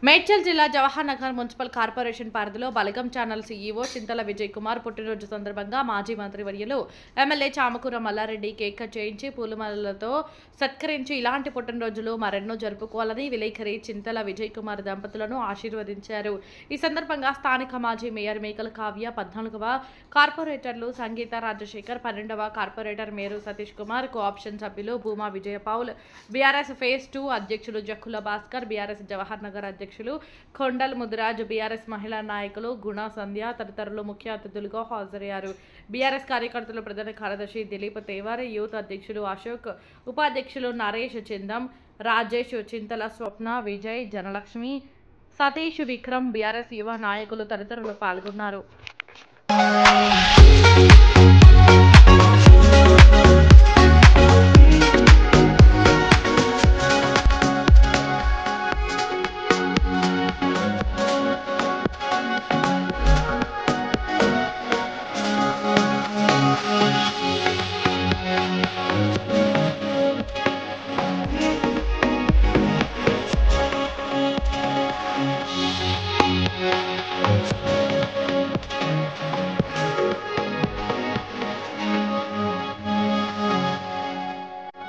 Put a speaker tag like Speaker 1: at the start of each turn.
Speaker 1: మేడ్చల్ జిల్లా Jawahar Nagar municipal corporation పరిధిలో Balagam channel CEO Chintala Vijay Kumar పుట్టినరోజు సందర్భంగా మాజీ మంత్రి వర్యులు MLA Chamakura Mallareddy cake cut చేయించి పూలమాలలతో సత్కరించి ఇలాంటి పుట్టినరోజులు మరెన్నో జరుపుకోవాలని విలేకరి చింతల విజయ్ కుమార్ దంపతులను ఆశీర్వదించారు. ఈ సందర్భంగా స్థానిక మాజీ మేయర్ మేకల కావ్య, 14వ కార్పొరేటర్లు సంగీత రాజశేఖర్, 12వ కార్పొరేటర్ మేరు సతీష్ కుమార్, కోఆప్షన్ సభ్యులు భూమా విజయ పౌల్, బీఆర్ఎస్ ఫేజ్ 2 అధ్యక్షులు జక్కుల భాస్కర్, బీఆర్ఎస్ జవహర్ నగర్ అధ్యక్షులు కొండల్ ముదిరాజ్, బీఆర్ఎస్ మహిళా నాయకులు గుణ సంధ్య తదితరులు ముఖ్య అతిథులుగా హాజరయ్యారు. బీఆర్ఎస్ కార్యకర్తలు ప్రధాన కార్యదర్శి దిలీప్ తేవర్, యూత్ అధ్యక్షులు అశోక్, ఉపాధ్యక్షులు నరేష్ చిందం, రాజేష్, చింతల స్వప్న, విజయ్, జనలక్ష్మి, సతీష్, విక్రమ్, బీఆర్ఎస్ యువ నాయకులు తదితరులు పాల్గొన్నారు.